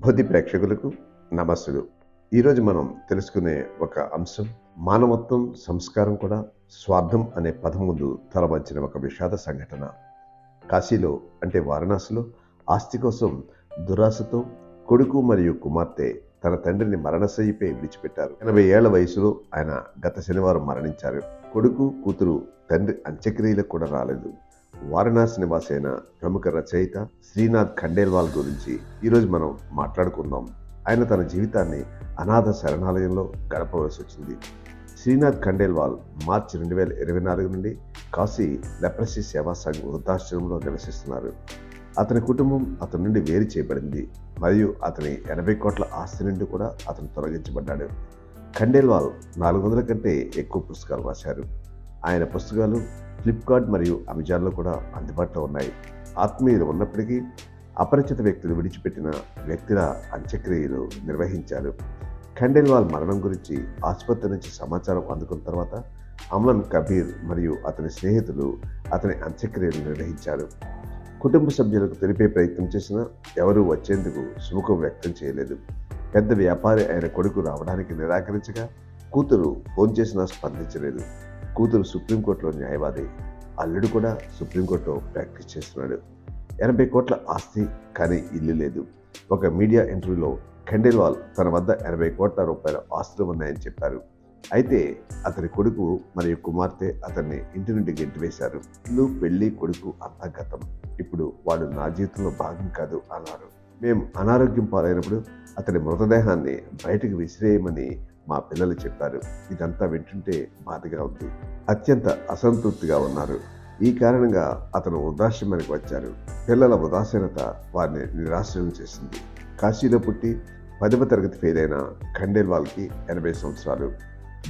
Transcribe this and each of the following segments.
బుద్ధి ప్రేక్షకులకు నమస్సులు. ఈరోజు మనం తెలుసుకునే ఒక అంశం మానవత్వం, సంస్కారం కూడా స్వార్థం అనే పదం ముందు తలవంచిన ఒక విషాద సంఘటన. కాశీలో అంటే వారణాసిలో ఆస్తి కోసం దురాశతో కొడుకు మరియు కుమార్తె తన తండ్రిని మరణశయ్యపై విడిచిపెట్టారు. 80 ఏళ్ల వయసులో ఆయన గత శనివారం మరణించారు. కొడుకు, కూతురు తండ్రి అంత్యక్రియలకు కూడా రాలేదు. వారణాసి నివాసైన ప్రముఖ రచయిత శ్రీనాథ్ ఖండేల్వాల్ గురించి ఈరోజు మనం మాట్లాడుకుందాం. ఆయన తన జీవితాన్ని అనాథ శరణాలయంలో గడపవలసి వచ్చింది. శ్రీనాథ్ ఖండేల్వాల్ మార్చి 2024 నుండి కాశీ లెప్రసీ సేవా సంఘ్ వృద్ధాశ్రమంలో నివసిస్తున్నారు. అతని కుటుంబం అతని నుండి వేరు చేయబడింది మరియు అతని 80 కోట్ల ఆస్తి నుండి కూడా అతను తొలగించబడ్డాడు. ఖండేల్వాల్ 400 కంటే ఎక్కువ పుస్తకాలు రాశారు. ఆయన పుస్తకాలు ఫ్లిప్కార్ట్ మరియు అమెజాన్లో కూడా అందుబాటులో ఉన్నాయి. ఆత్మీయులు ఉన్నప్పటికీ అపరిచిత వ్యక్తులు విడిచిపెట్టిన వ్యక్తుల అంత్యక్రియలు నిర్వహించారు. ఖండేల్వాల్ మరణం గురించి ఆసుపత్రి నుంచి సమాచారం అందుకున్న తర్వాత అమ్లన్ కబీర్ మరియు అతని స్నేహితులు అతని అంత్యక్రియలు నిర్వహించారు. కుటుంబ సభ్యులకు తెలిపే ప్రయత్నం చేసినా ఎవరూ వచ్చేందుకు సుముఖం వ్యక్తం చేయలేదు. పెద్ద వ్యాపారి అయిన కొడుకు రావడానికి నిరాకరించగా కూతురు ఫోన్ చేసినా స్పందించలేదు. కూతురు సుప్రీంకోర్టులో న్యాయవాది, అల్లుడు కూడా సుప్రీంకోర్టులో ప్రాక్టీస్ చేస్తున్నాడు. 80 కోట్ల ఆస్తి, కానీ ఇల్లు లేదు. ఒక మీడియా ఇంటర్వ్యూలో ఖండేల్వాల్ తన వద్ద 80 కోట్ల రూపాయల ఆస్తులు ఉన్నాయని చెప్పారు. అయితే అతని కొడుకు మరియు కుమార్తె అతన్ని ఇంటి నుండి గెంటివేశారు. ఇల్లు, పెళ్లి, కొడుకు అంతా గతం. ఇప్పుడు వాడు నా జీవితంలో భాగం కాదు అన్నారు. మేము అనారోగ్యం పాలైనప్పుడు అతని మృతదేహాన్ని బయటకు విసిరేయమని మా పిల్లలు చెప్పారు. ఇదంతా వింటుంటే బాధగా ఉంది. అత్యంత అసంతృప్తిగా ఉన్నారు. ఈ కారణంగా అతను వృద్ధాశ్రమానికి వచ్చారు. పిల్లల ఉదాసీనత వారిని నిరాశ్రయం చేసింది. కాశీలో పుట్టి 10వ తరగతి ఫెయిల్ అయిన ఖండేల్వాల్కి 80 సంవత్సరాలు.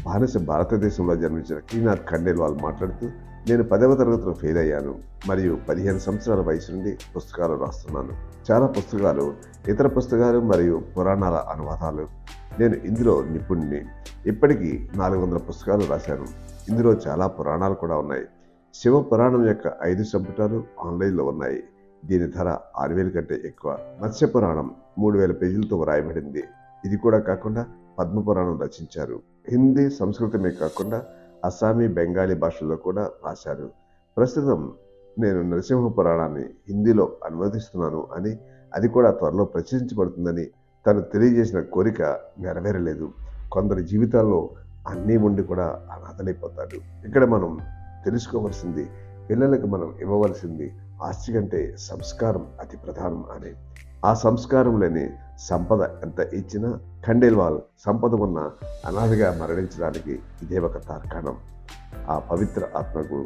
బానిస భారతదేశంలో జన్మించిన శ్రీనాథ్ ఖండేల్వాల్ మాట్లాడుతూ, నేను 10వ తరగతిలో ఫెయిల్ అయ్యాను మరియు 15 సంవత్సరాల వయసు నుండి పుస్తకాలు రాస్తున్నాను. చాలా పుస్తకాలు, ఇతర పుస్తకాలు మరియు పురాణాల అనువాదాలు. నేను ఇందులో నిపుణుడిని. ఇప్పటికీ 400 పుస్తకాలు రాశాను. ఇందులో చాలా పురాణాలు కూడా ఉన్నాయి. శివ పురాణం యొక్క 5 సంపుటాలు ఆన్లైన్లో ఉన్నాయి. దీని ధర 6,000 కంటే ఎక్కువ. మత్స్య పురాణం 3,000 పేజీలతో వ్రాయబడింది. ఇది కూడా కాకుండా పద్మపురాణం రచించారు. హిందీ, సంస్కృతమే కాకుండా అస్సామీ, బెంగాలీ భాషల్లో కూడా రాశారు. ప్రస్తుతం నేను నరసింహ పురాణాన్ని హిందీలో అనువదిస్తున్నాను అని, అది కూడా త్వరలో ప్రచురించబడుతుందని తను తెలియజేసిన కోరిక నెరవేరలేదు. కొందరి జీవితాల్లో అన్నీ ఉండి కూడా అనాథలైపోతారు. ఇక్కడ మనం తెలుసుకోవాల్సింది, పిల్లలకు మనం ఇవ్వవలసింది ఆస్తి కంటే సంస్కారం అతి ప్రధానం అని. ఆ సంస్కారం లేని సంపద ఎంత ఇచ్చినా ఖండేల్వాల్ సంపద ఉన్న అనాథగా మరణించడానికి ఇదే ఒక తార్కాణం. ఆ పవిత్ర ఆత్మకు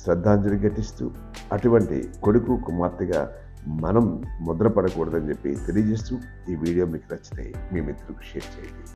శ్రద్ధాంజలి ఘటిస్తూ అటువంటి కొడుకు, కుమార్తెగా మనం ముద్రపడకూడదని చెప్పి తెలియజేస్తూ ఈ వీడియో మీకు నచ్చితే మీ మిత్రులకు షేర్ చేయండి.